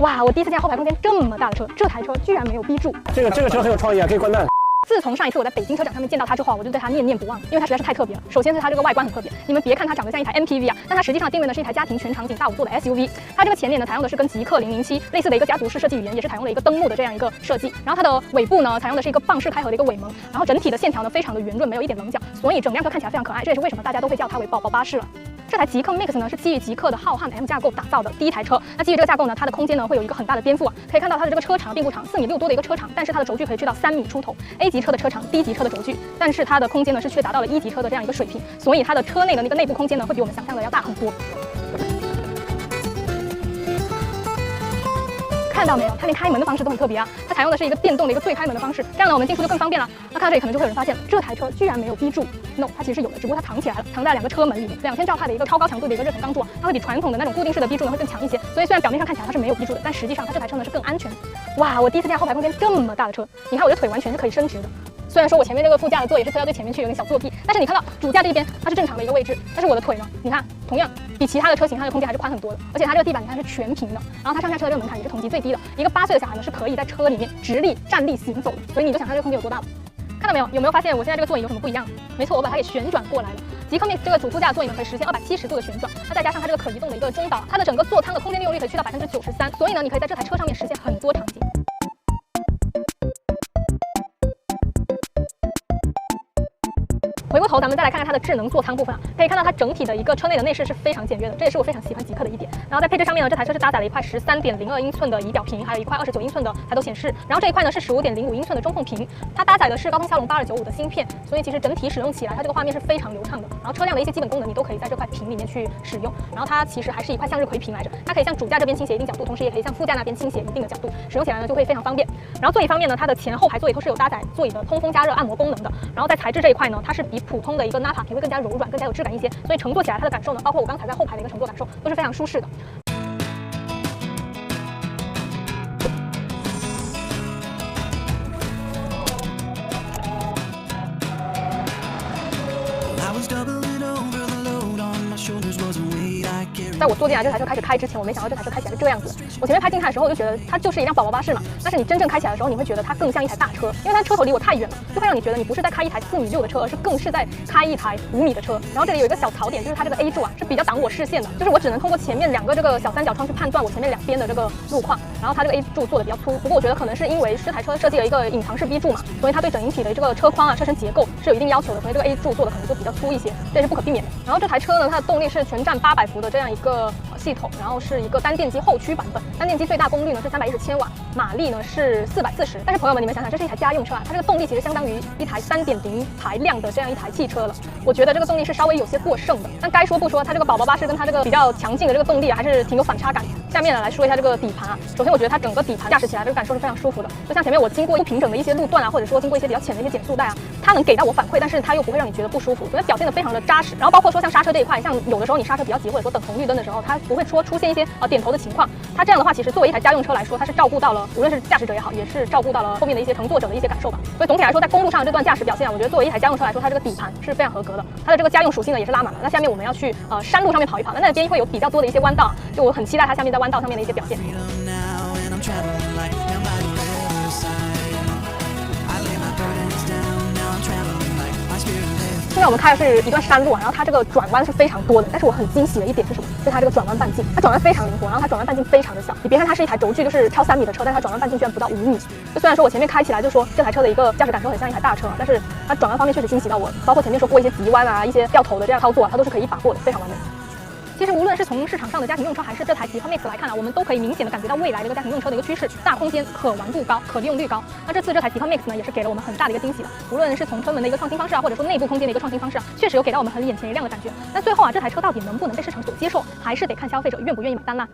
哇，我第一次见后排空间这么大的车，这台车居然没有 B 柱。这个车很有创意啊，可以关弹。自从上一次我在北京车展上面见到它之后，我就对它念念不忘，因为它实在是太特别了。首先是它这个外观很特别，你们别看它长得像一台 MPV 啊，但它实际上定位呢是一台家庭全场景大5座的 SUV。它这个前脸呢采用的是跟极氪007类似的一个家族式设计语言，也是采用了一个灯幕的这样一个设计。然后它的尾部呢采用的是一个棒式开合的一个尾门，然后整体的线条呢非常的圆润，没有一点棱角，所以整辆车看起来非常可爱。这也是为什么大家都会叫它为宝宝巴士了。这台极氪 Mix 呢是基于极氪的浩瀚 M 架构打造的第一台车。那基于这个架构呢，它的空间呢会有一个很大的颠覆啊。可以看到它的这个车长并不长，4.6米多的一个车长，但是它的轴距可以去到3米出头。A 级车的车长，D 级车的轴距，但是它的空间呢是却达到了1级车的这样一个水平，所以它的车内的那个内部空间呢会比我们想象的要大很多。看到没有？它连开门的方式都很特别啊！它采用的是一个电动的一个对开门的方式，这样呢我们进出就更方便了。那看到这里可能就会有人发现，这台车居然没有 B 柱 ，no， 它其实是有的，只不过它藏起来了，藏在2个车门里面。2000兆帕的一个超高强度的一个热成钢柱啊，它会比传统的那种固定式的 B 柱呢会更强一些。所以虽然表面上看起来它是没有 B 柱的，但实际上它这台车呢是更安全的。哇，我第一次见后排空间这么大的车，你看我的腿完全是可以伸直的。虽然说我前面这个副驾的座椅是推到最前面去，有点小作弊，但是你看到主驾这边它是正常的一个位置，但是我的腿呢，你看同样比其他的车型它的空间还是宽很多的，而且它这个地板你看是全平的，然后它上下车的这个门槛也是同级最低的，一个8岁的小孩呢是可以在车里面直立站立行走的，所以你就想它这个空间有多大了。看到没有？有没有发现我现在这个座椅有什么不一样？没错，我把它给旋转过来了。极氪 Mix 这个主副驾座椅呢可以实现270度的旋转，那再加上它这个可移动的一个中岛，它的整个座舱的空间利用率可以去到93%，所以呢你可以在这台车上面实现很多场景。回过头，咱们再来看看它的智能座舱部分啊，可以看到它整体的一个车内的内饰是非常简约的，这也是我非常喜欢极氪的一点。然后在配置上面呢，这台车是搭载了一块13.02英寸的仪表屏，还有一块29英寸的抬头显示，然后这一块呢是15.05英寸的中控屏。它搭载的是高通骁龙8295的芯片，所以其实整体使用起来，它这个画面是非常流畅的。然后车辆的一些基本功能你都可以在这块屏里面去使用。然后它其实还是一块向日葵屏来着，它可以向主驾这边倾斜一定角度，同时也可以向副驾那边倾斜一定的角度，使用起来呢就会非常方便。然后座椅方面呢，它的前后排座椅都是有搭载座椅的通风加热按摩功能的。然后在材质这一块呢，它是比普通的一个 Nappa 也会更加柔软，更加有质感一些，所以乘坐起来它的感受呢，包括我刚才在后排的一个乘坐感受，都是非常舒适的。在我坐进来这台车开始开之前，我没想到这台车开起来是这个样子的。我前面拍静态的时候，我就觉得它就是一辆宝宝巴士嘛。但是你真正开起来的时候，你会觉得它更像一台大车，因为它车头离我太远了，就会让你觉得你不是在开一台4.6米的车，而是更是在开一台5米的车。然后这里有一个小槽点，就是它这个 A 柱啊是比较挡我视线的，就是我只能通过前面2个这个小三角窗去判断我前面2边的这个路况。然后它这个 A 柱做的比较粗，不过我觉得可能是因为这台车设计了一个隐藏式 B 柱嘛，所以它对整体的这个车框啊、车身结构是有一定要求的，所以这个 A 柱做的可能就比较粗一些，这也是不可避免的。然后这台车呢，它的动力是全站800伏的这样一个系统，然后是一个单电机后驱版本，单电机最大功率呢是310千瓦，马力呢是440。但是朋友们，你们想想，这是一台家用车啊，它这个动力其实相当于一台3.0排量的这样一台汽车了。我觉得这个动力是稍微有些过剩的。但该说不说，它这个宝宝巴士跟它这个比较强劲的这个动力啊，还是挺有反差感的。下面呢来说一下这个底盘啊，首先我觉得它整个底盘驾驶起来这个感受是非常舒服的，就像前面我经过不平整的一些路段啊，或者说经过一些比较浅的一些减速带啊，它能给到我反馈，但是它又不会让你觉得不舒服，所以表现得非常的扎实。然后包括说像刹车这一块，像有的时候你刹车比较急，或者说等红绿灯的时候，它不会说出现一些点头的情况。它这样的话，其实作为一台家用车来说，它是照顾到了无论是驾驶者也好，也是照顾到了后面的一些乘坐者的一些感受吧。所以总体来说，在公路上这段驾驶表现啊，我觉得作为一台家用车来说，它这个底盘是非常合格的。它的这个家用属性呢也是拉满了。那下面我们要去山路上面跑一跑，那边会有比较多的一些弯道，就我很期待它下面在弯道上面的一些表现。现在我们开的是一段山路啊，然后它这个转弯是非常多的，但是我很惊喜的一点是什么？就是它这个转弯半径，它转弯非常灵活，然后它转弯半径非常的小。你别看它是一台轴距就是超3米的车，但它转弯半径居然不到5米。就虽然说我前面开起来就说这台车的一个驾驶感受很像一台大车，但是它转弯方面确实惊喜到我，包括前面说过一些急弯啊、一些掉头的这样操作啊，它都是可以一把过的，非常完美。其实无论是从市场上的家庭用车，还是这台极氪 Mix 来看啊，我们都可以明显的感觉到未来的一个家庭用车的一个趋势，大空间、可玩度高、可利用率高。那这次这台极氪 Mix 呢，也是给了我们很大的一个惊喜的。无论是从车门的一个创新方式啊，或者说内部空间的一个创新方式啊，确实有给到我们很眼前一亮的感觉。但最后啊，这台车到底能不能被市场所接受，还是得看消费者愿不愿意买单啦。